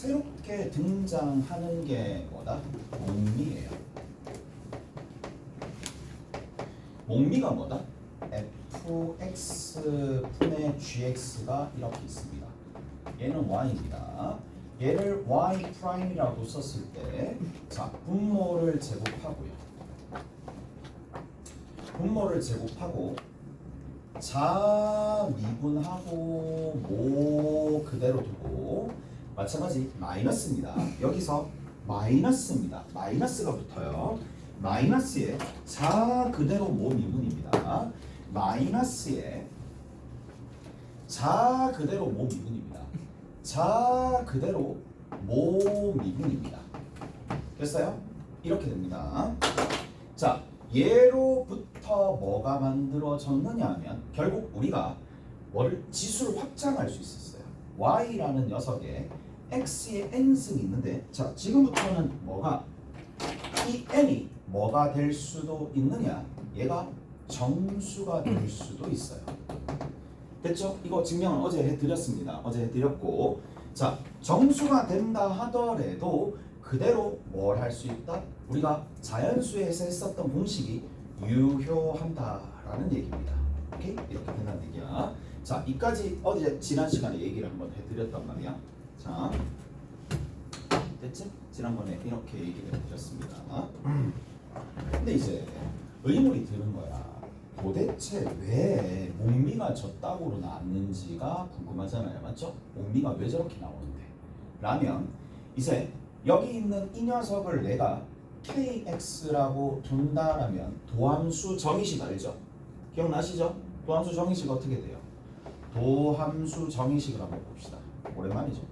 새롭게 등장하는 게 뭐다? 목미예요. 목미가 뭐다? fx분의 gx가 이렇게 있습니다. 얘는 y입니다. 얘를 y 프라임이라고 썼을 때, 자, 분모를 제곱하고요. 분모를 제곱하고 자 미분하고 모 그대로 두고 마찬가지 마이너스입니다. 여기서 마이너스입니다. 마이너스가 붙어요. 마이너스에 자 그대로 모 미분입니다. 마이너스에 자 그대로 모 미분입니다. 자 그대로 모 미분입니다. 됐어요? 이렇게 됩니다. 자, 얘로부터 뭐가 만들어졌느냐 하면 결국 우리가 뭐를 지수를 확장할 수 있었어요. y라는 녀석에 x의 n승이 있는데, 자, 지금부터는 뭐가 이 n이 뭐가 될 수도 있느냐? 얘가 정수가 될 수도 있어요. 됐죠? 이거 증명은 어제 해드렸습니다. 어제 해드렸고, 자, 정수가 된다 하더라도 그대로 뭘 할 수 있다? 우리가 자연수에서 했었던 공식이 유효한다라는 얘기입니다. 오케이? 이렇게 된다는 얘기야. 자, 이까지 어제 지난 시간에 얘기를 한번 해드렸단 말이야. 자, 됐지? 지난번에 이렇게 얘기를 해드렸습니다. 근데 이제 의문이 드는 거야. 도대체 왜 목미가 저따구로 나왔는지가 궁금하잖아요. 맞죠? 목미가 왜 저렇게 나오는데? 라면 이제 여기 있는 이 녀석을 내가 kx라고 둔다라면 도함수 정의식 알죠? 기억나시죠? 도함수 정의식 어떻게 돼요? 도함수 정의식을 한번 봅시다. 오랜만이죠?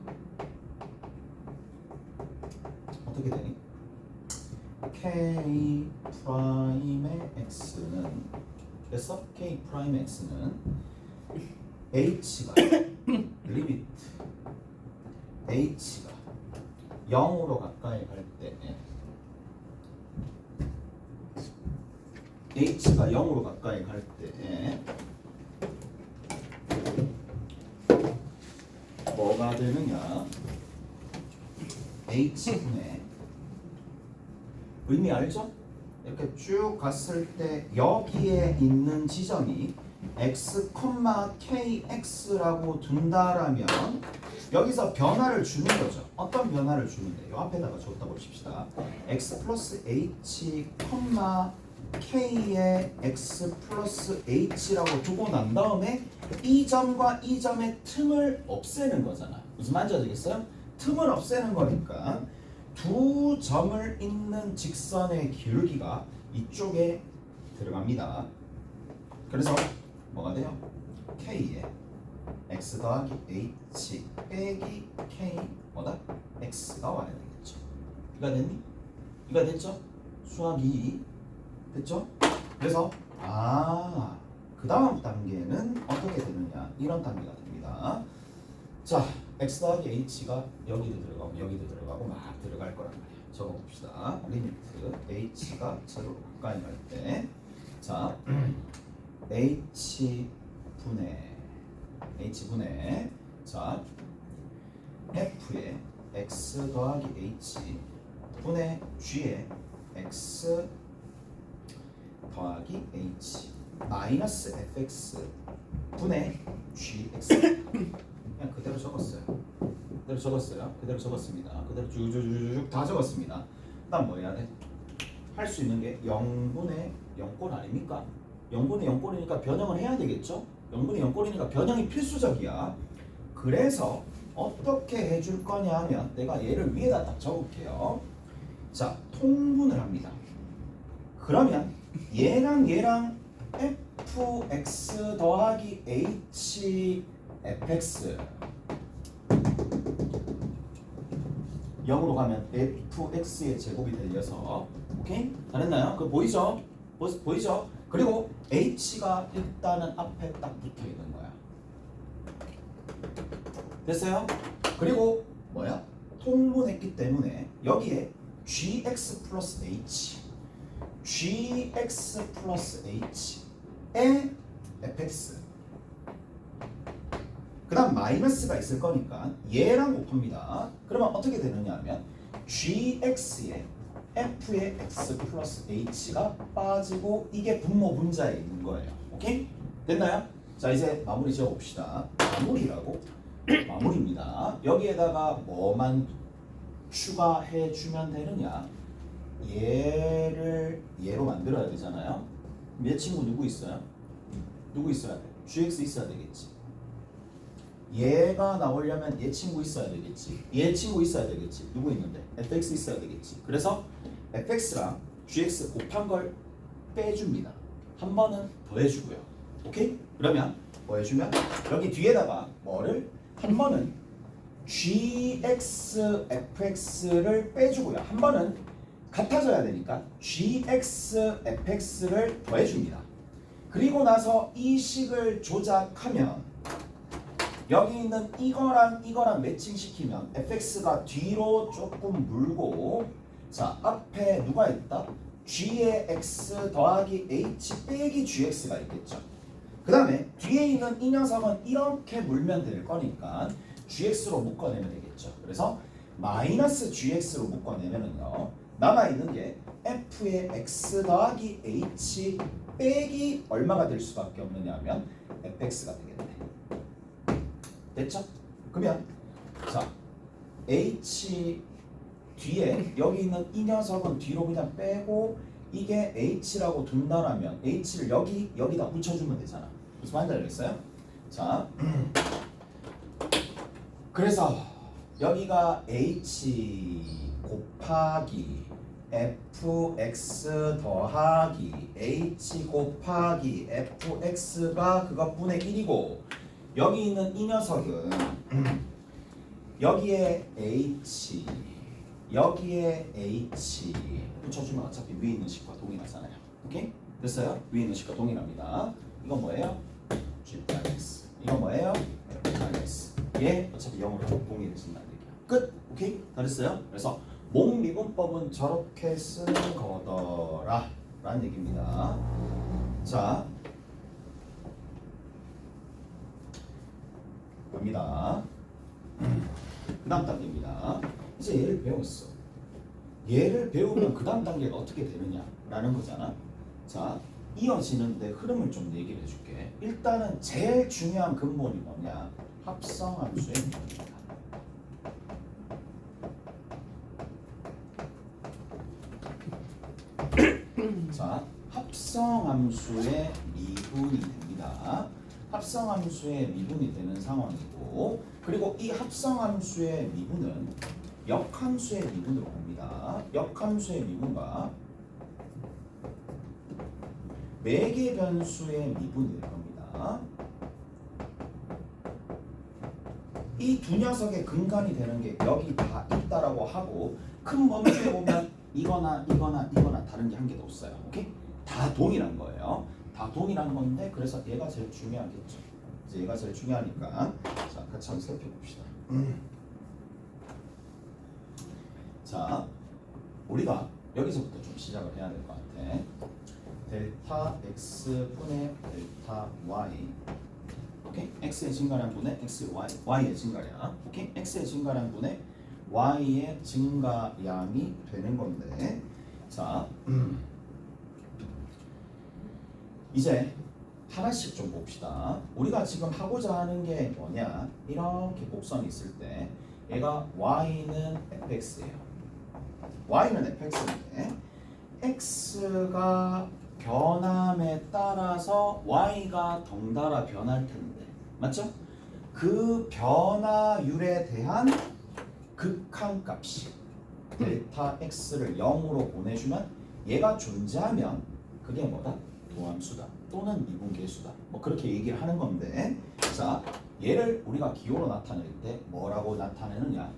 어떻게 되니? k 프라임의 x는 됐어? k 프라임의 x는 h가 리미트 h가 0으로 가까이 갈 때 h가 0으로 가까이 갈 때 뭐가 되느냐? h분의 의미 알죠? 이렇게 쭉 갔을 때 여기에 있는 지점이 x, kx라고 둔다라면 여기서 변화를 주는 거죠. 어떤 변화를 주는데? 이 앞에다가 줬다고 봅시다. x 플러스 h, k에 x 플러스 h라고 두고 난 다음에 이 점과 이 점의 틈을 없애는 거잖아. 무슨 말인지 아시겠어요? 틈을 없애는 거니까 두 점을 잇는 직선의 기울기가 이쪽에 들어갑니다. 그래서 뭐가 돼요? k에 x 더하기 h 빼기 k 뭐다? x가 와야 되겠죠. 이가 됐니? 이가 됐죠? 수학 2 됐죠? 그래서 그 다음 단계는 어떻게 되느냐? 이런 단계가 됩니다. 자, x 더하기 h가 여기도 들어가고 여기도 들어가고 막 들어갈 거란 말이야. 적어봅시다. 리미트 h가 0로 가까이 갈 때, 자, h분의 자 f의 x 더하기 h 분의 g의 x 더하기 h 마이너스 fx 분의 gx 그냥 그대로 적었어요. 그대로 적었습니다. 그대로 쭉쭉쭉쭉 다 적었습니다. 그다음 뭐 해야 돼? 할 수 있는 게 0분의 0꼴 아닙니까? 0분의 0꼴이니까 변형을 해야 되겠죠? 0분의 0꼴이니까 변형이 필수적이야. 그래서 어떻게 해줄 거냐 하면 내가 얘를 위에다 딱 적을게요. 자, 통분을 합니다. 그러면 얘랑 fx 더하기 h fx 0으로 가면 fx의 제곱이 되어서 오케이? 잘했나요? 그거 보이죠? 보이죠? 그리고 h가 일단은 앞에 딱 붙어 있는 거야. 됐어요? 그리고 뭐야? 통분했기 때문에 여기에 gx 플러스 h gx 플러스 h의 fx 그 다음 마이너스가 있을 거니까 얘랑 곱합니다. 그러면 어떻게 되느냐 하면 gx에 f의 x 플러스 h가 빠지고 이게 분모 분자에 있는 거예요. 오케이? 됐나요? 자 이제 마무리 지어 봅시다. 마무리라고? 마무리입니다. 여기에다가 뭐만 추가해 주면 되느냐? 얘를 얘로 만들어야 되잖아요. 얘 친구 누구 있어요? 누구 있어야 돼? gx 있어야 되겠지. 얘가 나오려면 얘 친구 있어야 되겠지. 얘 친구 있어야 되겠지. 누구 있는데? fx 있어야 되겠지. 그래서 fx랑 gx 곱한 걸 빼줍니다. 한 번은 더해주고요. 오케이? 그러면 뭐 해주면 여기 뒤에다가 뭐를 한 번은 gx fx를 빼주고요. 한 번은 같아져야 되니까 gx fx를 더해줍니다. 그리고 나서 이 식을 조작하면 여기 있는 이거랑 매칭시키면 fx가 뒤로 조금 물고 자 앞에 누가 있다? g의 x 더하기 h 빼기 gx가 있겠죠. 그 다음에 뒤에 있는 이 녀석은 이렇게 물면 될 거니까 gx로 묶어내면 되겠죠. 그래서 마이너스 gx로 묶어내면은요 남아있는 게 f의 x 더하기 h 빼기 얼마가 될 수밖에 없느냐 하면 fx가 되겠네. 됐죠? 그러면 자 h 뒤에 여기 있는 이 녀석은 뒤로 그냥 빼고 이게 h라고 둔다라면 h를 여기다 붙여주면 되잖아. 무슨 말인지 알겠어요? 자 그래서 여기가 h 곱하기 fx 더하기 h 곱하기 fx가 그것분의 1이고 여기 있는 이 녀석은 여기에 h 여기에 h 붙여주면 어차피 위에 있는 식과 동일하잖아요. 오케이? 됐어요? 위에 있는 식과 동일합니다. 이건 뭐예요? g+x 이건 뭐예요? f+x 얘 어차피 0으로 동일해진다는 얘기야. 끝! 오케이? 다 됐어요? 그래서 목미분법은 저렇게 쓰는 거더라 라는 얘기입니다. 자 갑니다. 그 다음 단계입니다. 이제 얘를 배웠어. 얘를 배우면 그 다음 단계가 어떻게 되느냐라는 거잖아. 자, 이어지는데 흐름을 좀 얘기를 해줄게. 일단은 제일 중요한 근본이 뭐냐? 합성함수의 미분입니다. 자, 합성함수의 미분이 됩니다. 합성함수의 미분이 되는 상황이고 그리고 이 합성함수의 미분은 역함수의 미분으로 봅니다. 역함수의 미분과 매개 변수의 미분이 될 겁니다. 이 두 녀석의 근간이 되는 게 여기 다 있다라고 하고 큰 범주에 보면 이거나 다른 게 한 개도 없어요. 오케이? 다 동일한 거예요. 다 동일한 건데 그래서 얘가 제일 중요하겠죠. 이제 얘가 제일 중요하니까 자 같이 한번 살펴봅시다. 자 우리가 여기서부터 좀 시작을 해야 될 것 같아. 델타 x분의 델타 y 오케이? x의 증가량 분의 y의 증가량 오케이? x의 증가량 분의 y의 증가량이 되는 건데 자 이제 하나씩 좀 봅시다. 우리가 지금 하고자 하는 게 뭐냐? 이렇게 곡선이 있을 때 얘가 y는 fx예요. y는 fx인데 x가 변함에 따라서 y가 덩달아 변할 텐데 맞죠? 그 변화율에 대한 극한값이 델타 x를 0으로 보내주면 얘가 존재하면 그게 뭐다? 도함수다 또는 미분계수다 뭐 그렇게 얘기를 하는 건데 자 얘를 우리가 기호로 나타낼 때 뭐라고 나타내느냐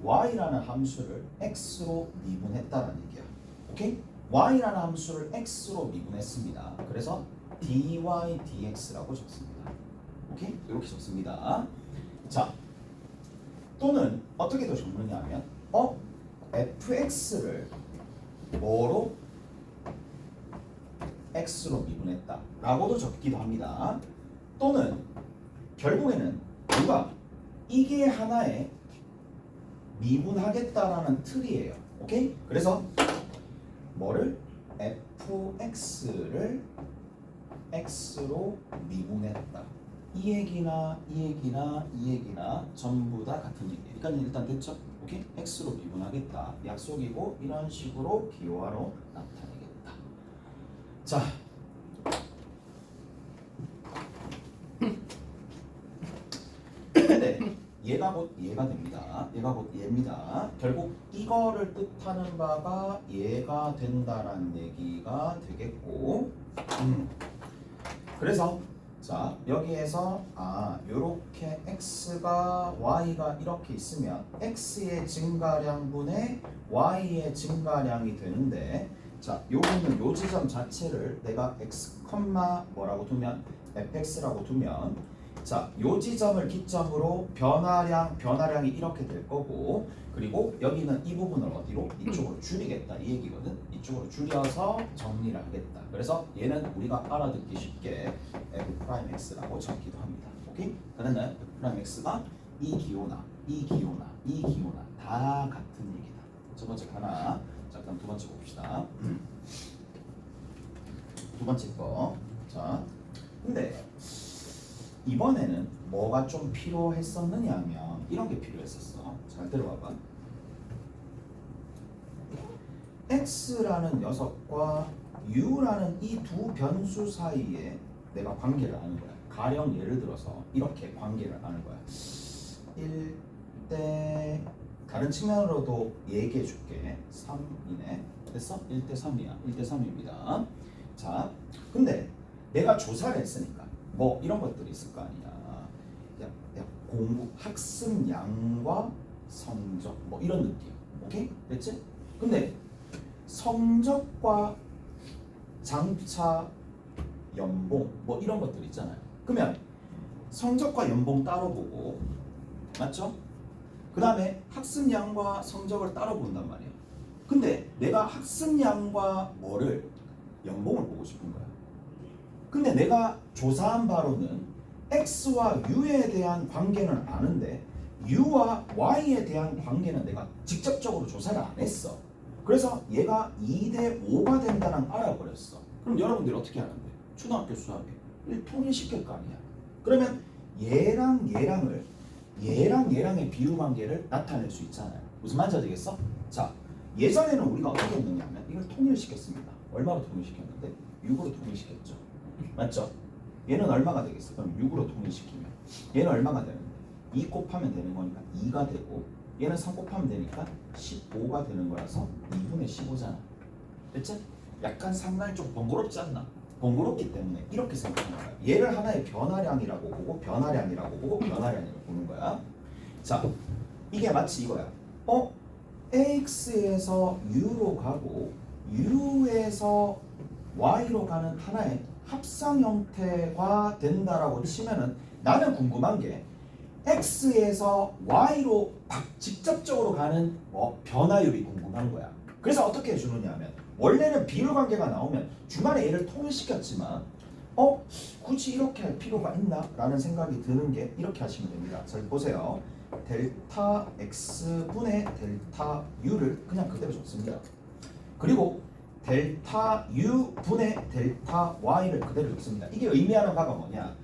y라는 함수를 x로 미분했다는 얘기야. 오케이? y라는 함수를 x로 미분했습니다. 그래서 dy dx라고 적습니다. 오케이? 이렇게 적습니다. 자 또는 어떻게 더 적느냐 하면 fx를 뭐로 x로 미분했다 라고도 적기도 합니다. 또는 결국에는 누가 이게 하나의 미분하겠다라는 틀이에요. 오케이? 그래서 뭐를 fx를 x로 미분했다. 이 얘기나 이 얘기나 이 얘기나 전부 다 같은 얘기예요. 그러니까 일단 됐죠? 오케이? x로 미분하겠다. 약속이고 이런 식으로 비호화로 나타내겠다. 자, 근데 얘가 곧 얘가 됩니다. 얘가 곧 얘입니다. 결국 이거를 뜻하는 바가 얘가 된다라는 얘기가 되겠고, 그래서 자 여기에서 요렇게 x가 y가 이렇게 있으면 x의 증가량분의 y의 증가량이 되는데, 자 요거는 요 지점 자체를 내가 x, 뭐라고 두면 fx라고 두면, 자, 요 지점을 기점으로 변화량이 이렇게 될 거고, 그리고 여기는 이 부분을 어디로? 이쪽으로 줄이겠다 이 얘기거든. 이쪽으로 줄여서 정리를 하겠다. 그래서 얘는 우리가 알아듣기 쉽게 f'x라고 적기도 합니다. 오케이? 그러면 f'x가 이 기호나 이 기호나 이 기호나 다 같은 얘기다. 첫 번째 하나. 자, 그럼 두 번째 봅시다. 두 번째 거. 자, 근데 이번에는 뭐가 좀 필요했었느냐 하면 이런 게 필요했었어. 잘 들어봐봐. x라는 녀석과 u라는 이 두 변수 사이에 내가 관계를 아는 거야. 가령 예를 들어서 이렇게 관계를 아는 거야. 1대 다른 측면으로도 얘기해 줄게. 3이네. 됐어? 1대 3이야. 1대 3입니다. 자, 근데 내가 조사를 했으니까 뭐 이런 것들이 있을 거 아니야. 공부 학습량과 성적 뭐 이런 느낌. 오케이? 됐지? 근데 성적과 장차 연봉 뭐 이런 것들 있잖아요. 그러면 성적과 연봉 따로 보고, 맞죠? 그 다음에 학습량과 성적을 따로 본단 말이야. 근데 내가 학습량과 뭐를 연봉을 보고 싶은 거야. 근데 내가 조사한 바로는 x와 u에 대한 관계는 아는데 u와 y에 대한 관계는 내가 직접적으로 조사를 안 했어. 그래서 얘가 2대 5가 된다는 알아버렸어. 그럼 여러분들이 어떻게 하는데? 초등학교 수학에 통일시킬 거 아니야. 그러면 얘랑 얘랑의 비율 관계를 나타낼 수 있잖아요. 무슨 말인지 아시겠어? 자, 예전에는 우리가 어떻게 했느냐면 이걸 통일시켰습니다. 얼마로 통일시켰는데? 6으로 통일시켰죠. 맞죠? 얘는 얼마가 되겠어? 그럼 6으로 통일시키면 얘는 얼마가 되는데? 2 곱하면 되는 거니까 2가 되고, 얘는 3 곱하면 되니까 15가 되는 거라서 2분의 15잖아. 됐지? 약간 상당히 좀 번거롭지 않나? 번거롭기 때문에 이렇게 생각하는 거야. 얘를 하나의 변화량이라고 보고 변화량이라고 보고 변화량이라고 보는 거야. 자, 이게 마치 이거야. AX에서 U로 가고 U에서 Y로 가는 하나의 합성 형태가 된다라고 치면은 나는 궁금한 게 X에서 Y로 직접적으로 가는 변화율이 궁금한 거야. 그래서 어떻게 해주느냐 하면 원래는 비율 관계가 나오면 중간에 얘를 통일시켰지만 굳이 이렇게 할 필요가 있나? 라는 생각이 드는 게 이렇게 하시면 됩니다. 자, 보세요. 델타 X분의 델타 U를 그냥 그대로 적습니다. 그리고 델타 U분의 델타 Y를 그대로 적습니다. 이게 의미하는 바가 뭐냐?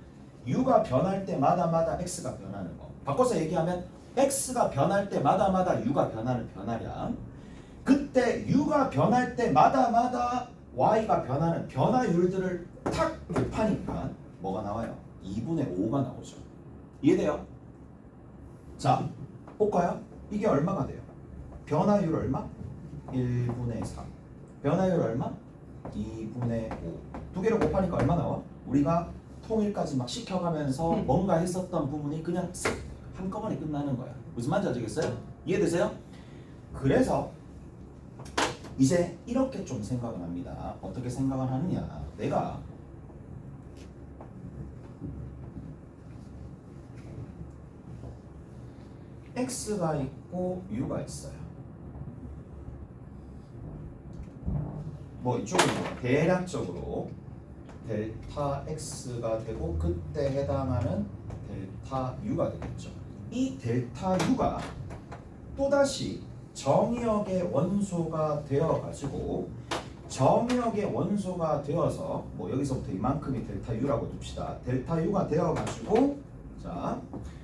U가 변할 때마다 X가 변하는 거. 바꿔서 얘기하면 X가 변할 때마다 U가 변하는 변화량. 그때 U가 변할 때마다 Y가 변하는 변화율들을 탁 곱하니까 뭐가 나와요? 2분의 5가 나오죠. 이해돼요? 자, 볼까요? 이게 얼마가 돼요? 변화율 얼마? 1분의 3. 변화율 얼마? 2분의 5. 두 개를 곱하니까 얼마 나와? 우리가 통일까지 막 시켜가면서 뭔가 했었던 부분이 그냥 쓱 한꺼번에 끝나는 거야. 무슨 말인지 아시겠어요? 이해되세요? 그래서 이제 이렇게 좀 생각을 합니다. 어떻게 생각을 하느냐? 내가 X가 있고 U가 있어요. 뭐 이쪽은 대략적으로 델타 X가 되고 그때 해당하는 델타 U가 되겠죠. 이 델타 U가 또다시 정의역의 원소가 되어가지고 정의역의 원소가 되어서 뭐 여기서부터 이만큼이 델타 U라고 둡시다. 델타 U가 되어가지고 자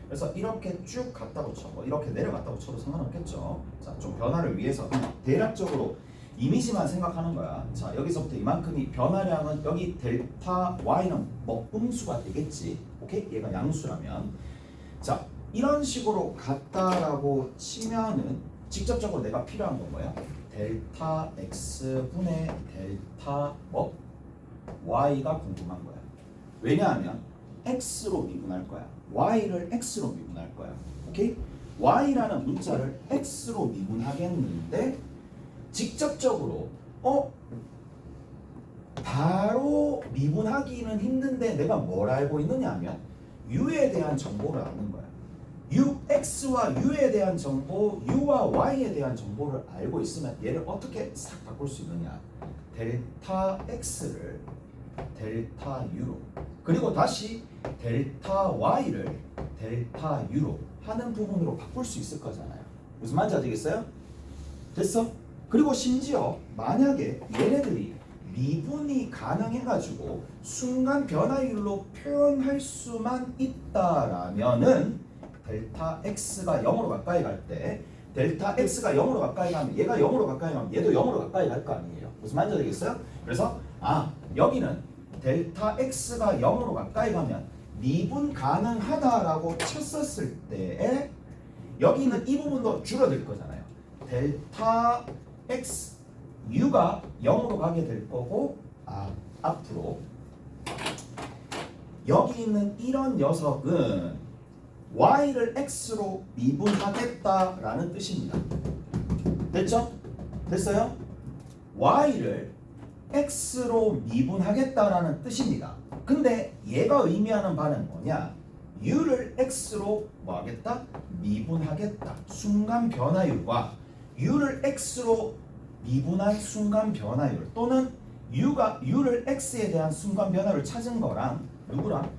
그래서 이렇게 쭉 갔다고 쳐, 뭐 이렇게 내려갔다고 쳐도 상관없겠죠. 자, 좀 변화를 위해서 그냥 대략적으로 이미지만 생각하는 거야. 자, 여기서부터 이만큼이 변화량은 여기 델타 Y는 뭐 음수가 되겠지. 오케이? 얘가 양수라면. 자, 이런 식으로 갔다라고 치면은 직접적으로 내가 필요한 건 뭐야? 델타 X분의 델타 뭐? Y가 궁금한 거야. 왜냐하면 X로 미분할 거야. Y를 X로 미분할 거야. 오케이? Y라는 문자를 X로 미분하겠는데 직접적으로 바로 미분하기는 힘든데 내가 뭘 알고 있느냐 하면 U에 대한 정보를 아는 거야. X와 U에 대한 정보, U와 Y에 대한 정보를 알고 있으면 얘를 어떻게 싹 바꿀 수 있느냐. 델타 X를 델타 U로 그리고 다시 델타 Y를 델타 U로 하는 부분으로 바꿀 수 있을 거잖아요. 무슨 말인지 아시겠어요? 됐어? 그리고 심지어 만약에 얘네들이 미분이 가능해가지고 순간 변화율로 표현할 수만 있다라면은 델타 X가 0으로 가까이 갈 때 델타 X가 0으로 가까이 가면 얘가 0으로 가까이 가면 얘도 0으로 가까이 갈 거 아니에요. 무슨 말인지 알겠어요? 그래서 여기는 델타 X가 0으로 가까이 가면 미분 가능하다라고 쳤었을 때에 여기는 이 부분도 줄어들 거잖아요. 델타 X U가 0으로 가게 될 거고 앞으로 여기 있는 이런 녀석은 Y를 X로 미분하겠다라는 뜻입니다. 됐죠? 됐어요? Y를 X로 미분하겠다라는 뜻입니다. 근데 얘가 의미하는 바는 뭐냐? U를 X로 뭐 하겠다? 미분하겠다. 순간 변화율과 U를 X로 미분한 순간 변화율 또는 U를 X에 대한 순간 변화율을 찾은 거랑 누구랑?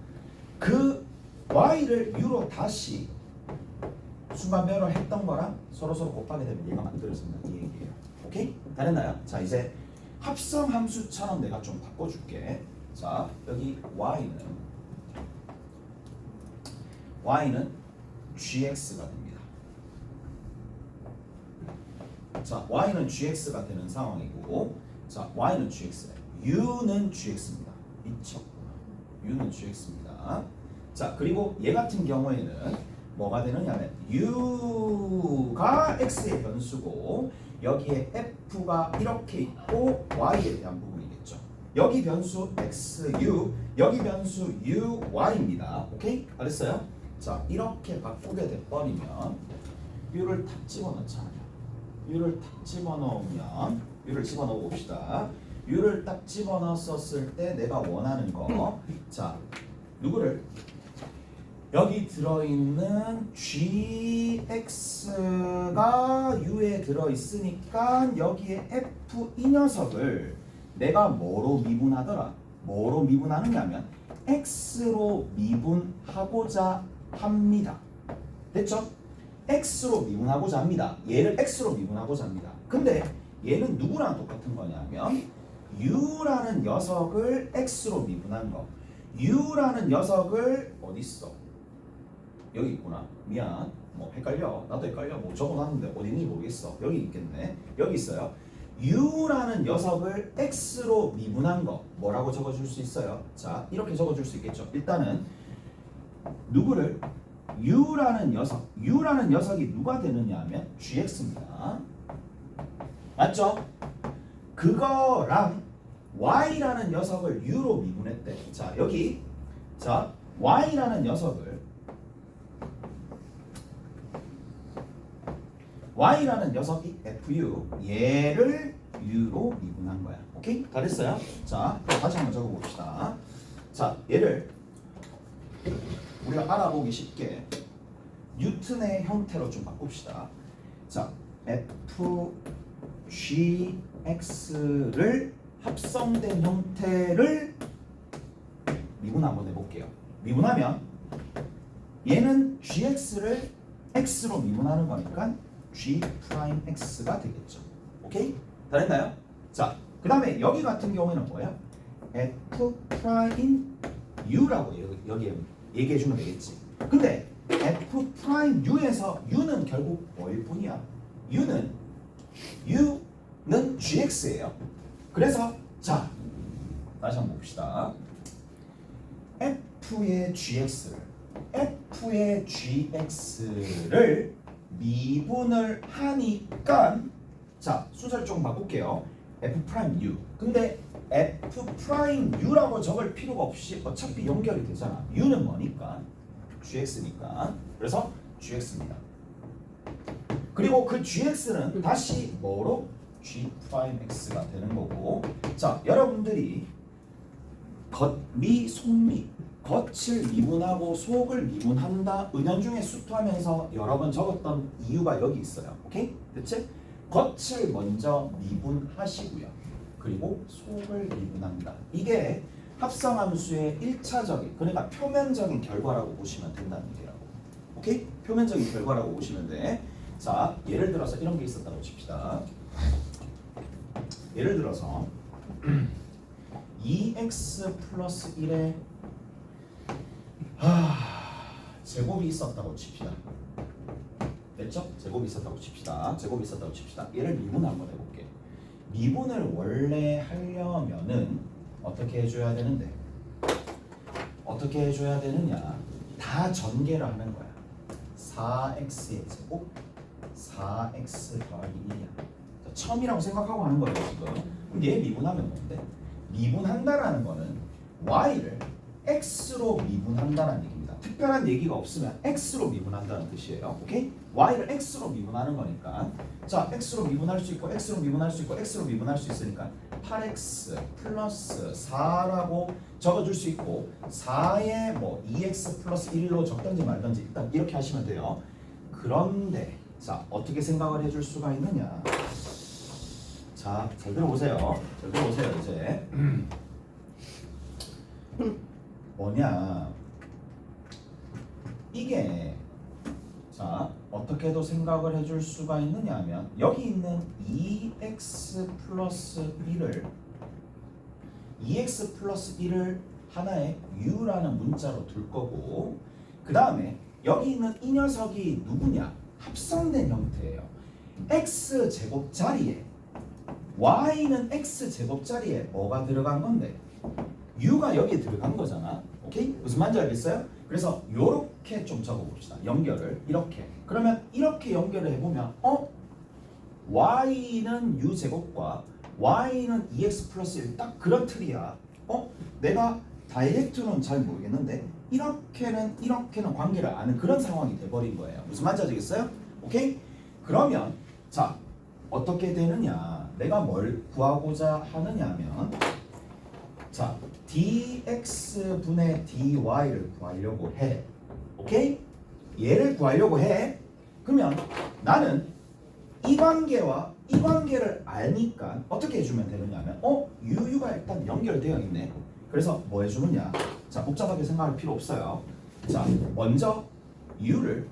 그 Y를 U로 다시 순간 변화를 했던 거랑 서로 곱하게 되면 얘가 만들어진다 이 얘기예요. 오케이? 다 됐나요? 자 이제 합성 함수처럼 내가 좀 바꿔줄게. 자 여기 Y는 GX가 됩니다. 자 Y는 GX가 되는 상황이고 자 Y는 GX예요. U는 GX입니다. 있죠? U는 GX입니다. 자 그리고 얘 같은 경우에는 뭐가 되느냐면 U가 X의 변수고 여기에 F가 이렇게 있고 Y에 대한 부분이겠죠. 여기 변수 XU 여기 변수 UY입니다. 오케이? 알았어요? 자 이렇게 바꾸게 돼버리면 U를 탁 집어넣잖아요. U를 탁 집어넣으면 U를 집어넣어 봅시다. U를 딱 집어넣었을 때 내가 원하는 거 자 누구를 여기 들어있는 GX가 U에 들어있으니까 여기에 F 이 녀석을 내가 뭐로 미분하더라? 뭐로 미분하느냐면 X로 미분하고자 합니다. 됐죠? X로 미분하고자 합니다. 얘를 X로 미분하고자 합니다. 근데 얘는 누구랑 똑같은 거냐면 U라는 녀석을 X로 미분한 거. U라는 녀석을 어디 있어? 여기 있구나. 미안. 뭐 헷갈려. 나도 헷갈려. 뭐 적어놨는데 어디 있는지 모르겠어. 여기 있겠네. 여기 있어요. U라는 녀석을 X로 미분한 거 뭐라고 적어줄 수 있어요? 자 이렇게 적어줄 수 있겠죠. 일단은 누구를 U라는 녀석이 누가 되느냐 하면 GX입니다. 맞죠? 그거랑 Y라는 녀석을 U로 미분했대. 자 여기 자 Y라는 녀석이 FU 얘를 U로 미분한 거야. 오케이? 다 됐어요? 자 다시 한번 적어봅시다. 자 얘를 우리가 알아보기 쉽게 뉴턴의 형태로 좀 바꿉시다. 자 FGX를 합성된 형태를 미분 한번 해볼게요. 미분하면 얘는 gx를 x로 미분하는 거니까 g 프라임 x가 되겠죠. 오케이? 다 됐나요? 자, 그 다음에 여기 같은 경우에는 뭐예요? f 프라임 u라고 여기 얘기해 주면 되겠지. 근데 f 프라임 u에서 u는 결국 뭐일 뿐이야? u는 gx예요. 그래서 자, 다시 한번 봅시다. f의 gx를 미분을 하니까 자, 순서를 좀 바꿀게요. f 프라임 u. 근데 f 프라임 u라고 적을 필요가 없이 어차피 연결이 되잖아. u는 뭐니까? gx니까. 그래서 gx입니다. 그리고 그 gx는 다시 뭐로? g 프라임 x가 되는 거고. 자, 여러분들이 겉미, 속미, 겉을 미분하고 속을 미분한다 은연중에 수투하면서 여러 번 적었던 이유가 여기 있어요. 오케이? 됐지? 겉을 먼저 미분하시고요. 그리고 속을 미분한다. 이게 합성함수의 1차적인, 그러니까 표면적인 결과라고 보시면 된다는 얘기라고. 오케이? 표면적인 결과라고 보시면 돼. 자, 예를 들어서 이런 게 있었다고 칩시다. 예를 들어서 2x 플러스 1의 제곱이 있었다고 칩시다. 됐죠? 제곱이 있었다고 칩시다. 얘를 미분 한번 해볼게. 미분을 원래 하려면은 어떻게 해줘야 되는데? 어떻게 해줘야 되느냐? 다 전개를 하는 거야. 4x의 제곱 4x 더하기 1이야. 처음이라고 생각하고 하는 거예요 지금. 그럼 얘 미분하면 뭔데? 미분한다라는 거는 y를 x로 미분한다는 얘기입니다. 특별한 얘기가 없으면 x로 미분한다는 뜻이에요. 오케이? y를 x로 미분하는 거니까 자, x로 미분할 수 있고 x로 미분할 수 있고 x로 미분할 수 있으니까 8x 플러스 4라고 적어줄 수 있고 4에 뭐 2x 플러스 1로 적든지 말든지 일단 이렇게 하시면 돼요. 그런데 자, 어떻게 생각을 해줄 수가 있느냐? 자, 잘 들어보세요. 이제 뭐냐? 이게 자, 어떻게도 생각을 해줄 수가 있느냐 하면 여기 있는 2x 플러스 1을 하나의 u라는 문자로 둘 거고 그 다음에 여기 있는 이 녀석이 누구냐? 합성된 형태예요. x제곱 자리에 y는 x제곱 자리에 뭐가 들어간 건데? u가 여기에 들어간 거잖아. 오케이? 무슨 말인지 알겠어요? 그래서 요렇게 좀 적어봅시다. 연결을 이렇게. 그러면 이렇게 연결을 해보면 y는 u제곱과 y는 2x 플러스 1 딱 그런 틀이야. 내가 다이렉트는 잘 모르겠는데 이렇게는 관계를 아는 그런 상황이 돼버린 거예요. 무슨 말인지 아시겠어요? 오케이? 그러면 자, 어떻게 되느냐? 내가 뭘 구하고자 하느냐면 자, dx분의 dy를 구하려고 해. 오케이? 얘를 구하려고 해. 그러면 나는 이 관계와 이 관계를 아니까 어떻게 해주면 되느냐면 u가 일단 연결되어 있네. 그래서 뭐 해주느냐? 자, 복잡하게 생각할 필요 없어요. 자, 먼저 y를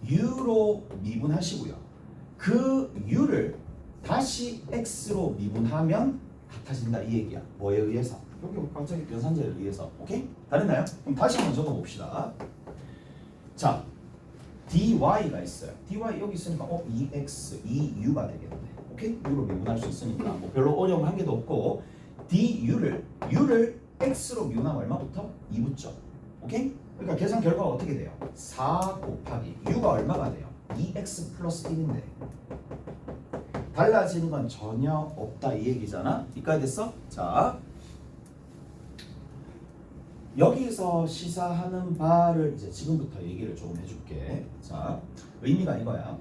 u로 미분하시고요. 그 u를 다시 x로 미분하면 같아진다 이 얘기야. 뭐에 의해서? 여기 갑자기 변산자에 의해서. 오케이? 다르나요? 그럼 다시 한번 적어봅시다. 자, dy가 있어요. dy 여기 있으니까 2x, 2u가 되겠네. 오케이? u로 미분할 수 있으니까 뭐 별로 어려움 한 개도 없고 u를 x로 미분하면 얼마부터? 2 붙죠. 오케이? 그러니까 계산 결과가 어떻게 돼요? 4 곱하기 u가 얼마가 돼요? 2x 플러스 1인데 달라지는 건 전혀 없다 이 얘기잖아. 이까지 됐어? 자, 여기서 시사하는 바를 이제 지금부터 얘기를 조금 해줄게. 자, 의미가 이거야.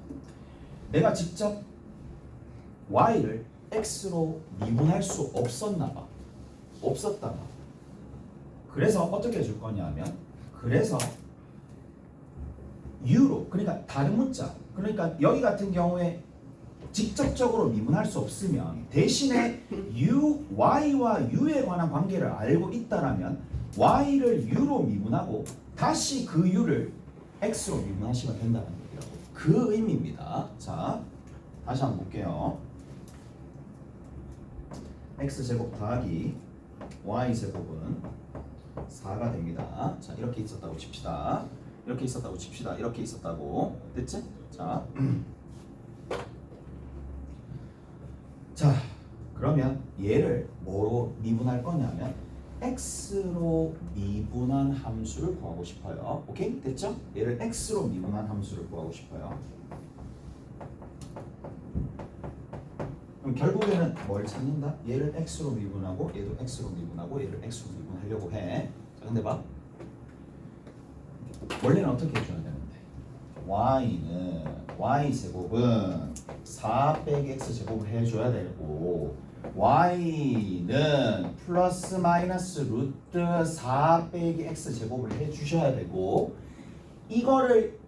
내가 직접 y를 x로 미분할 수 없었나 봐. 없었다 봐. 그래서 어떻게 해줄 거냐면 그래서 u로, 그러니까 다른 문자, 그러니까 여기 같은 경우에 직접적으로 미분할 수 없으면 대신에 y와 u에 관한 관계를 알고 있다라면 y를 u로 미분하고 다시 그 u를 x로 미분하시면 된다는 얘기라고. 그 의미입니다. 자, 다시 한번 볼게요. x제곱 더하기 y제곱은 4가 됩니다. 자, 이렇게 있었다고 칩시다. 이렇게 있었다고 칩시다. 이렇게 있었다고. 됐지? 자, 자, 그러면 얘를 뭐로 미분할 거냐면 x로 미분한 함수를 구하고 싶어요. 오케이? 됐죠? 얘를 x로 미분한 함수를 구하고 싶어요. 그럼 결국에는 뭘 찾는다? 얘를 x로 미분하고 얘도 x로 미분하고 얘를 x로 미분하려고 해. 자, 근데 봐. 원래는 어떻게 해줘야 되는데? y제곱은 4 빼기 x제곱을 해줘야 되고 y는 플러스 마이너스 루트 4 빼기 x제곱을 해주셔야 되고 이거를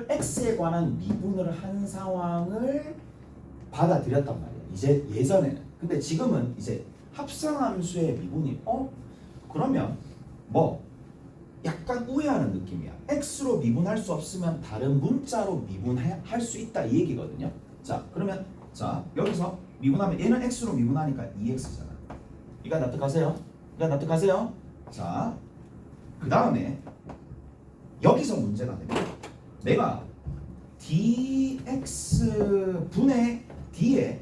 x에 관한 미분을 한 상황을 받아들였단 말이에요. 이제 예전에는. 근데 지금은 이제 합성함수의 미분이 그러면 뭐 약간 우회하는 느낌이야. x로 미분할 수 없으면 다른 문자로 미분할 수 있다 이 얘기거든요. 자, 그러면 자, 여기서 미분하면 얘는 x로 미분하니까 2x잖아. 이거 납득하세요? 이거 납득하세요? 자, 그 다음에 여기서 문제가 됩니다. 내가 dx 분의 d에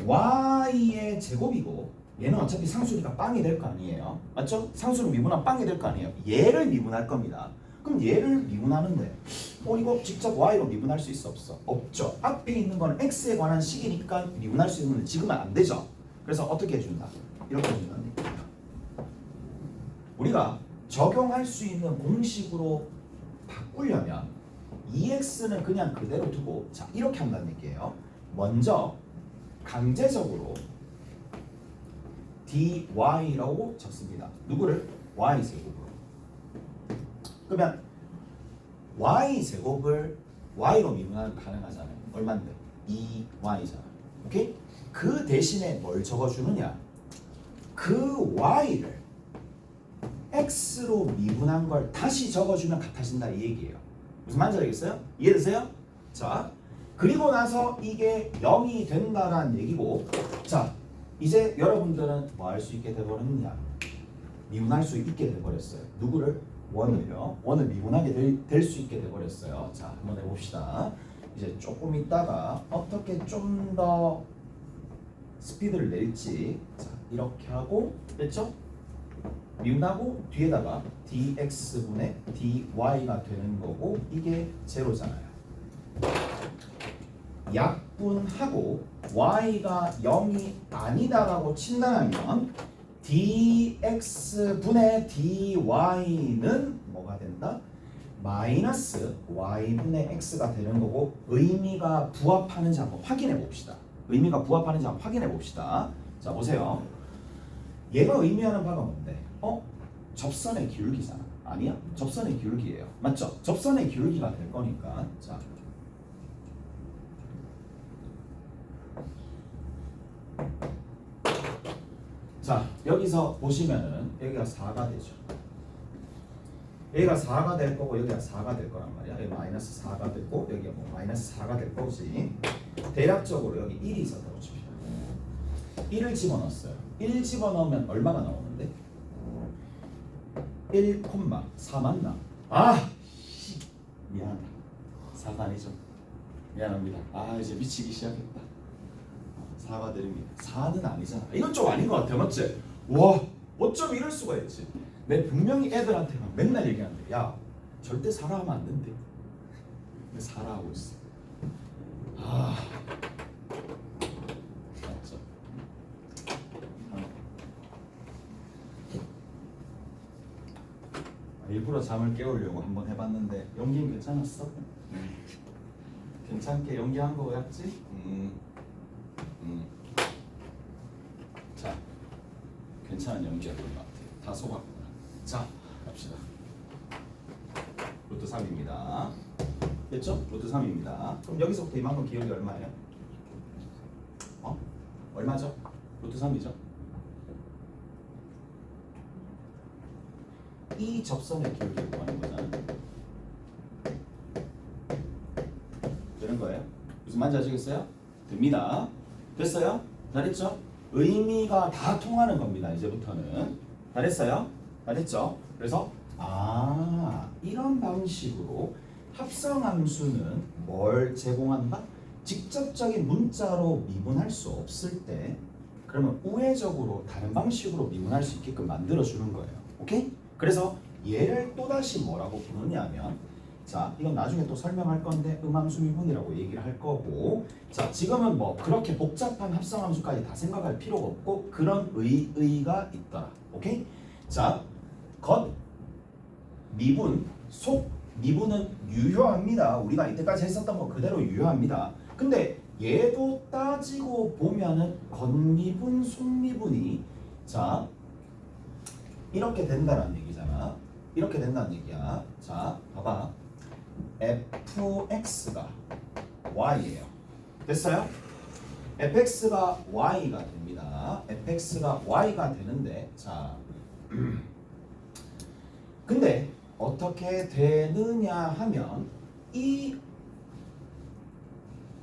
y의 제곱이고 얘는 어차피 상수니까 빵이 될 거 아니에요. 맞죠? 상수를 미분하면 빵이 될 거 아니에요. 얘를 미분할 겁니다. 그럼 얘를 미분하는데 이거 직접 y로 미분할 수 있어 없어? 없죠. 앞에 있는 건 x에 관한 식이니까 미분할 수 있는데 지금은 안 되죠. 그래서 어떻게 해준다? 이렇게 해준다는 얘기예요. 우리가 적용할 수 있는 공식으로 바꾸려면 2x는 그냥 그대로 두고 자 이렇게 한다는 얘기예요. 먼저 강제적으로 dy라고 적습니다. 누구를? y제곱으로. 그러면 y제곱을 y로 미분하면 가능하잖아요. 얼마인데? 2y잖아. 오케이? 그 대신에 뭘 적어주느냐? 그 y를 x로 미분한 걸 다시 적어주면 같아진다 이 얘기예요. 무슨 말인지 알겠어요? 이해되세요? 자, 그리고 나서 이게 0이 된다라는 얘기고 자, 이제 여러분들은 뭐 할 수 있게 돼버렸느냐? 미분할 수 있게 돼버렸어요. 누구를? 원을요. 원을 미분하게 될 수 있게 돼버렸어요. 자, 한번 해봅시다. 이제 조금 있다가 어떻게 좀 더 스피드를 낼지 자, 이렇게 하고 됐죠? 미분하고 뒤에다가 dx분의 dy가 되는 거고 이게 제로잖아요. 약분하고 y가 0이 아니다라고 친다면 dx분의 dy는 뭐가 된다? 마이너스 y분의 x가 되는 거고 의미가 부합하는지 한번 확인해 봅시다. 의미가 부합하는지 한번 확인해 봅시다. 자, 보세요. 얘가 의미하는 바가 뭔데? 접선의 기울기잖아. 아니야? 접선의 기울기예요. 맞죠? 접선의 기울기가 될 거니까 자, 여기서 보시면은 여기가 4가 되죠. 여기가 4가 될 거고 여기가 4가 될 거란 말이야. 여기 마이너스 4가 되고 여기가 뭐 마이너스 4가 될 거지. 대략적으로 여기 1이 있었다고 칩시다. 1을 집어넣었어요. 1 집어넣으면 얼마가 나오는데? 1,4 맞나? 미안. 4가 아니죠. 미안합니다. 이제 미치기 시작했다. 4가 됩니다. 4는 아니잖아. 이건 좀 아닌 것 같아. 맞지? 와, 어쩜 이럴 수가 있지? 내 분명히 애들한테 맨날 얘기하는데 야, 절대 4라 하면 안 된대. 근데 4라 하고 있어. 맞죠? 일부러 잠을 깨우려고 한번 해봤는데 연기는 괜찮았어? 괜찮게 연기한 거였지? 자, 괜찮은 연기였던 것 같아요. 다 속았구나. 자, 갑시다. 루트 3입니다. 됐죠? 루트 3입니다. 그럼 여기서부터 이만큼 기울기 얼마예요? 얼마죠? 루트 3이죠? 이 접선의 기울기를 구하는 거잖아. 되는 거예요. 무슨 말인지 아시겠어요? 됩니다. 됐어요? 잘했죠? 의미가 다 통하는 겁니다. 이제부터는. 잘했어요? 잘했죠? 그래서 이런 방식으로 합성함수는 뭘 제공한다? 직접적인 문자로 미분할 수 없을 때 그러면 우회적으로 다른 방식으로 미분할 수 있게끔 만들어주는 거예요. 오케이? 그래서 얘를 또다시 뭐라고 부르냐면 자, 이건 나중에 또 설명할 건데 음함수 미분이라고 얘기를 할 거고 자, 지금은 뭐 그렇게 복잡한 합성함수까지 다 생각할 필요가 없고 그런 의의가 있더라. 오케이? 자, 겉 미분, 속 미분은 유효합니다. 우리가 이때까지 했었던 거 그대로 유효합니다. 근데 얘도 따지고 보면은 겉미분, 속미분이 자 이렇게 된다는 얘기잖아. 이렇게 된다는 얘기야. 자, 봐봐. fx가 y예요. 됐어요? fx가 y가 됩니다. fx가 y가 되는데 자 근데 어떻게 되느냐 하면 이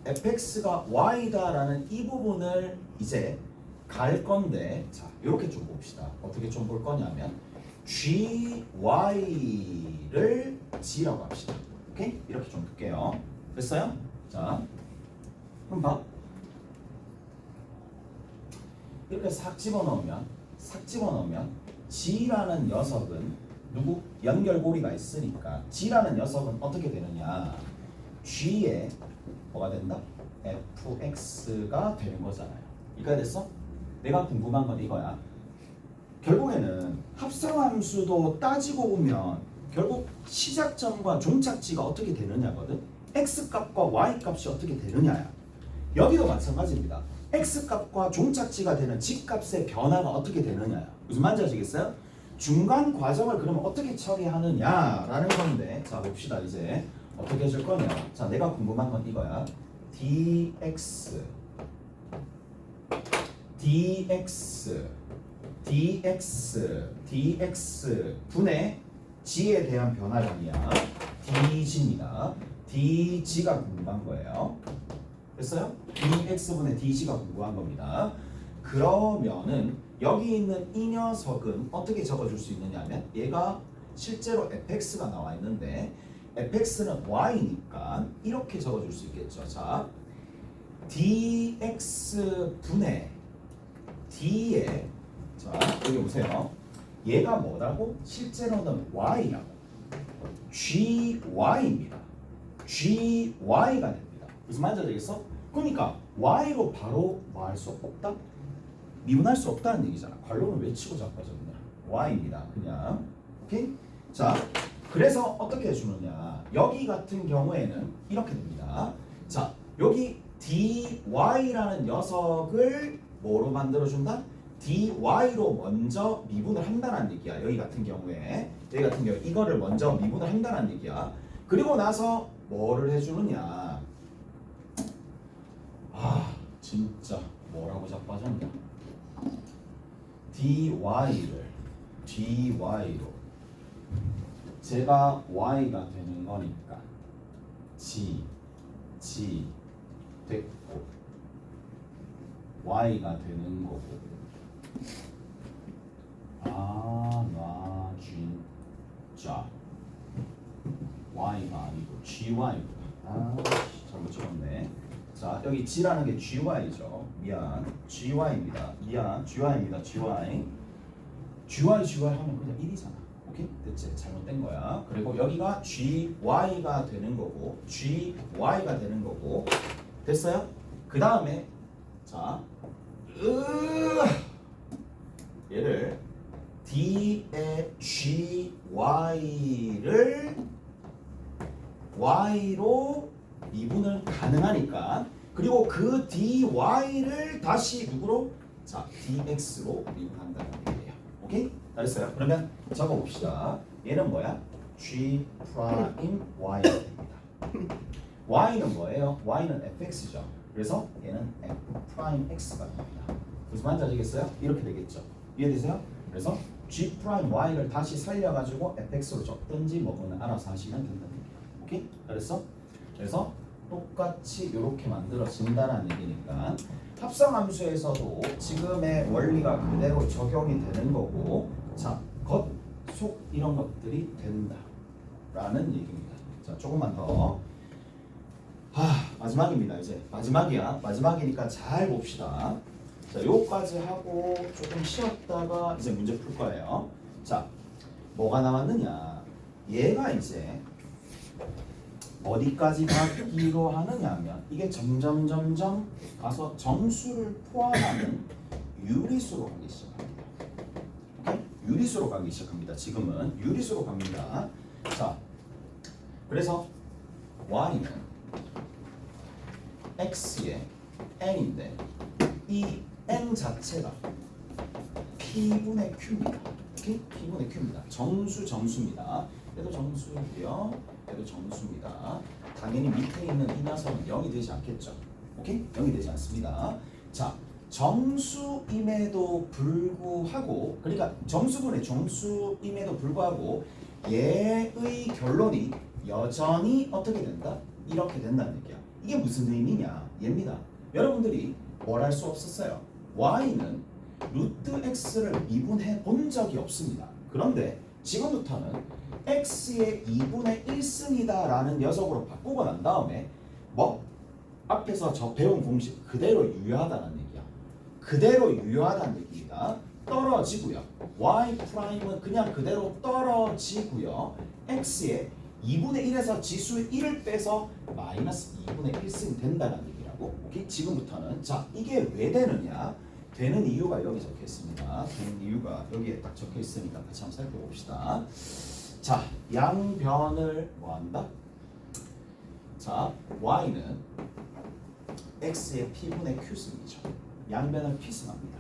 fx가 y다라는 이 부분을 이제 갈 건데 자 이렇게 좀 봅시다. 어떻게 좀 볼 거냐면 gy를 g라고 합시다. 오케이? 이렇게 좀 볼게요. 됐어요? 자 그럼 봐. 이렇게 싹 집어넣으면 g라는 녀석은 누구? 연결고리가 있으니까 g라는 녀석은 어떻게 되느냐 g에 뭐가 된다? fx가 되는 거잖아요. 이해가 됐어? 내가 궁금한 건 이거야. 결국에는 합성함수도 따지고 보면 결국 시작점과 종착지가 어떻게 되느냐거든. x값과 y값이 어떻게 되느냐야. 여기도 마찬가지입니다. x값과 종착지가 되는 g값의 변화가 어떻게 되느냐야. 무슨 말인지 아시겠어요? 중간 과정을 그러면 어떻게 처리하느냐라는 건데 자 봅시다. 이제 어떻게 해줄 거냐. 자 내가 궁금한 건 이거야. dx 분의 g에 대한 변화량이야. dg입니다. dg가 궁금한 거예요. 됐어요? dx분의 dg가 궁금한 겁니다. 그러면은 여기 있는 이 녀석은 어떻게 적어줄 수 있느냐면 얘가 실제로 fx가 나와 있는데 fx는 y니까 이렇게 적어줄 수 있겠죠. 자, dx분의 d에 자 여기 보세요. 얘가 뭐라고? 실제로는 y라고 gy입니다. gy가 됩니다. 무슨 말인지 알겠어? 그러니까 y로 바로 뭐 할 수 없다? 미분할 수 없다는 얘기잖아. 괄호는 외치고 자빠졌네. y입니다. 그냥 오케이? 자, 그래서 어떻게 해주느냐? 여기 같은 경우에는 이렇게 됩니다. 자, 여기 dy라는 녀석을 뭐로 만들어준다? dy로 먼저 미분을 한다는 얘기야. 여기 같은 경우에 이거를 먼저 미분을 한다는 얘기야. 그리고 나서 뭐를 해주느냐? 진짜 뭐라고 자빠졌냐? dy로 제가 y가 되는 거니까 g 됐고 y가 되는 거고 나 진짜 y가 아니고 gy구나. 잘못 적었네. 자 여기 g라는 게 gy죠. 미안 gy입니다. gy입니다. gy 하면 그냥 1이잖아. 오케이? 됐지? 잘못된 거야. 그리고 여기가 gy가 되는 거고 gy가 되는 거고 됐어요? 그 다음에 자 얘를 d의 gy를 y로 미분을 가능하니까 그리고 그 dy를 다시 누구로? 자 dx로 미분한다는 얘기예요. 오케이? 잘했어요. 그러면 적어봅시다. 얘는 뭐야? g 프라임 y가 됩니다. y는 뭐예요? y는 fx죠. 그래서 얘는 f 프라임 x가 됩니다. 무슨 말인지 아시겠어요? 이렇게 되겠죠. 이해되세요? 그래서 G 프라임 Y를 다시 살려가지고 fx로 적든지 뭐거나 알아서 하시면 된다는 얘기야. 오케이? 그랬어? 그래서 똑같이 이렇게 만들어진다는 얘기니까 합성함수에서도 지금의 원리가 그대로 적용이 되는 거고, 자, 겉, 속 이런 것들이 된다라는 얘기입니다. 자, 조금만 더. 마지막입니다. 이제 마지막이야. 마지막이니까 잘 봅시다. 자, 요까지 하고 조금 쉬었다가 이제 문제 풀 거예요. 자, 뭐가 나왔느냐? 얘가 이제 어디까지 가기로 하느냐 하면 이게 점점 가서 정수를 포함하는 유리수로 가기 시작합니다. 오케이? 유리수로 가기 시작합니다. 지금은 유리수로 갑니다. 자, 그래서 y는 x의 n인데 이 n 자체가 p분의 q입니다. 오케이? p분의 q입니다. 정수입니다. 얘도 정수고요. 얘도 정수입니다. 당연히 밑에 있는 이 녀석은 0이 되지 않겠죠. 오케이? 0이 되지 않습니다. 자, 정수임에도 불구하고, 그러니까 정수분의 정수임에도 불구하고 얘의 결론이 여전히 어떻게 된다? 이렇게 된다는 얘기야. 이게 무슨 의미냐? 얘입니다. 여러분들이 뭘 할 수 없었어요? y는 루트 x를 미분해 본 적이 없습니다. 그런데 지금부터는 x의 2분의 1승이다 라는 녀석으로 바꾸고 난 다음에 뭐? 앞에서 저 배운 공식 그대로 유효하다는 얘기야. 그대로 유효하다는 얘기입니다. 떨어지고요. y''은 그냥 그대로 떨어지고요. x의 2분의 1에서 지수 1을 빼서 마이너스 2분의 1승이 된다는 얘기라고. 오케이? 지금부터는 자, 이게 왜 되느냐? 되는 이유가 여기 적혀 있습니다. 되는 이유가 여기에 딱 적혀 있으니까 같이 한번 살펴봅시다. 자, 양변을 뭐 한다? 자, y는 x의 p분의 q승이죠. 양변을 p승합니다.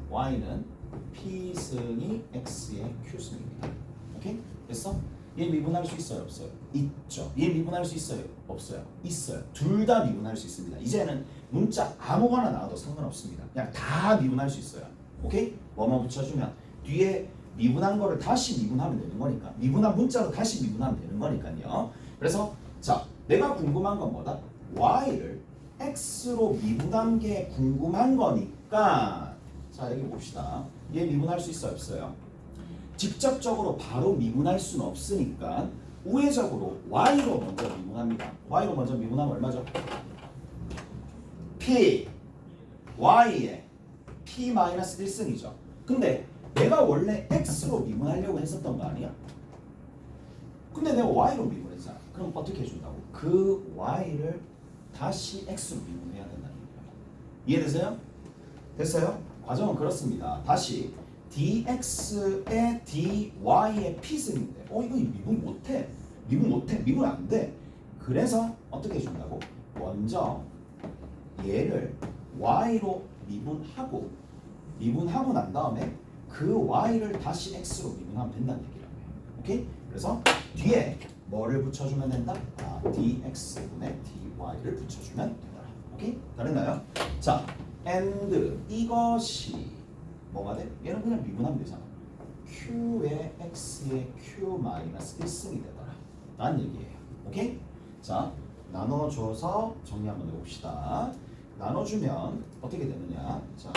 y는 p승이 x의 q승입니다. 오케이? 됐어? 얘 미분할 수 있어요? 없어요? 있죠. 얘 미분할 수 있어요? 없어요? 있어요. 둘 다 미분할 수 있습니다. 이제는 문자 아무거나 나와도 상관없습니다. 그냥 다 미분할 수 있어요. 오케이? 뭐만 붙여주면 뒤에 미분한 거를 다시 미분하면 되는 거니까, 미분한 문자로 다시 미분하면 되는 거니까요. 그래서 자, 내가 궁금한 건 뭐다? y를 x로 미분한 게 궁금한 거니까, 자, 여기 봅시다. 얘 미분할 수 있어요? 없어요? 직접적으로 바로 미분할 수는 없으니까 우회적으로 y로 먼저 미분합니다. y로 먼저 미분하면 얼마죠? p y의 p-1승이죠. 근데 내가 원래 x로 미분하려고 했었던 거 아니야? 근데 내가 y로 미분했잖아. 그럼 어떻게 해준다고? 그 y를 다시 x로 미분해야 된다는 거예요. 이해되세요? 됐어요? 과정은 그렇습니다. 다시 dx의 dy의 p승인데 이거 미분 못해. 미분 안 돼. 그래서 어떻게 해준다고? 먼저 얘를 y로 미분하고 난 다음에 그 y를 다시 x로 미분하면 된다는 얘기라고 해요. 오케이? 그래서 뒤에 뭐를 붙여주면 된다? dx분의 dy를 붙여주면 된다. 오케이? 다르나요? 자, and 이것이 뭐가 돼? 얘는 그냥 미분하면 되잖아. q의 x의 q-1승이 되더라 라는 얘기예요. 오케이? 자, 나눠줘서 정리 한번 해봅시다. 나눠주면 어떻게 되느냐? 자,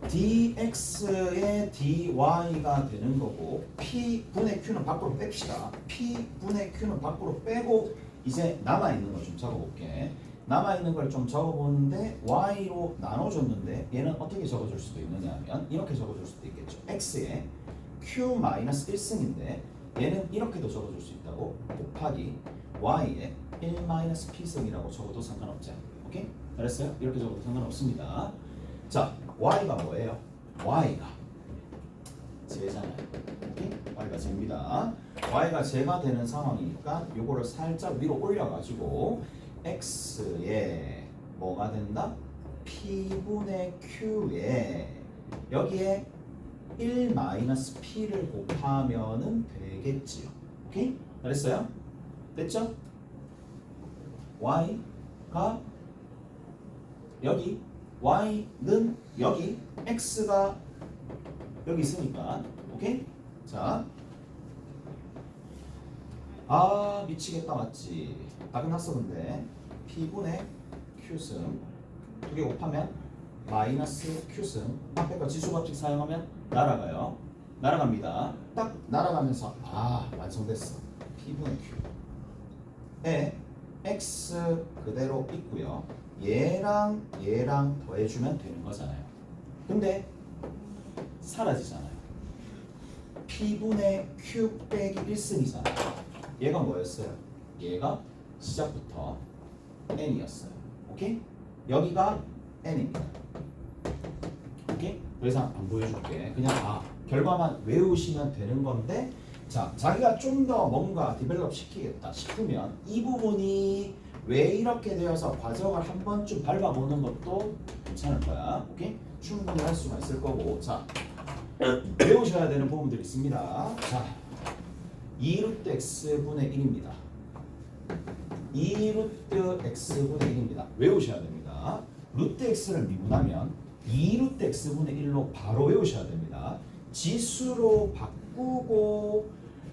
dx의 dy가 되는 거고, p분의 q는 밖으로 뺍시다. p분의 q는 밖으로 빼고 이제 남아있는 거 좀 적어볼게. 남아있는 걸 좀 적어보는데 y로 나눠줬는데 얘는 어떻게 적어줄 수도 있느냐 하면 이렇게 적어줄 수도 있겠죠. x의 q-1승인데 얘는 이렇게도 적어줄 수 있다고. 곱하기 y의 1-p승이라고 적어도 상관없죠. 오케이? 알았어요? 이렇게 적어도 상관없습니다. 자, y가 뭐예요? y가 제잖아요. 오케이? y가 제입니다. y가 제가 되는 상황이니까 요거를 살짝 위로 올려가지고 x에 뭐가 된다? p분의 q에 여기에 1-p를 곱하면은 되겠지요. 오케이? 알았어요? 됐죠? y가 여기 y는 여기 x가 여기 있으니까 오케이? 자, 아 미치겠다 맞지? 다 끝났어 근데 p분의 q승 두 개 곱하면 마이너스 q승 앞에 거 지수법칙 사용하면 날아가요. 날아갑니다. 딱 날아가면서 아 완성됐어. p분의 q에 x 그대로 있고요. 얘랑 얘랑 더해주면 되는 거잖아요. 근데 사라지잖아요. p분의 q 빼기 1승이잖아요. 얘가 뭐였어요? 얘가 시작부터 n이었어요. 오케이? 여기가 n입니다. 오케이? 더 이상 안 보여줄게. 그냥 결과만 외우시면 되는 건데 자, 자기가 좀 더 뭔가 디벨롭 시키겠다 싶으면 이 부분이 왜 이렇게 되어서 과정을 한 번쯤 밟아보는 것도 괜찮을 거야. 오케이? 충분히 할 수가 있을 거고 자, 외우셔야 되는 부분들이 있습니다. 자, 2루트 x분의 1입니다. 2루트 x분의 1입니다. 외우셔야 됩니다. 루트 x를 미분하면 2루트 x분의 1로 바로 외우셔야 됩니다. 지수로 바꾸고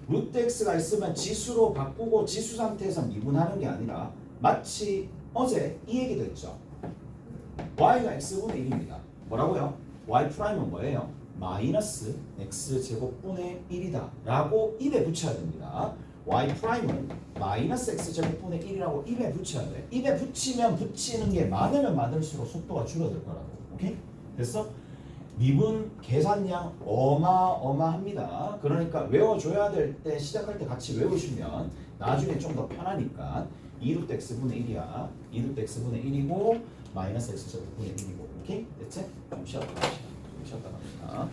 루트 x가 있으면 지수로 바꾸고 지수 상태에서 미분하는 게 아니라 마치 어제 이 얘기도 했죠. y가 x분의 1입니다. 뭐라고요? y 프라임은 뭐예요? 마이너스 x제곱분의 1이다 라고 입에 붙여야 됩니다. y 프라임은 마이너스 x제곱분의 1이라고 입에 붙여야 돼. 입에 붙이면 붙이는 게 많으면 많을수록 속도가 줄어들 거라고. 오케이? 됐어? 미분 계산량 어마어마합니다. 그러니까 외워줘야 될 때 시작할 때 같이 외우시면 나중에 좀 더 편하니까 2루트 x분의 1이야. 2루트 x분의 1이고 마이너스 x제곱분의 1이고 오케이? 됐지? 좀 쉬었다 갑시다. 쉬었다 갑시다.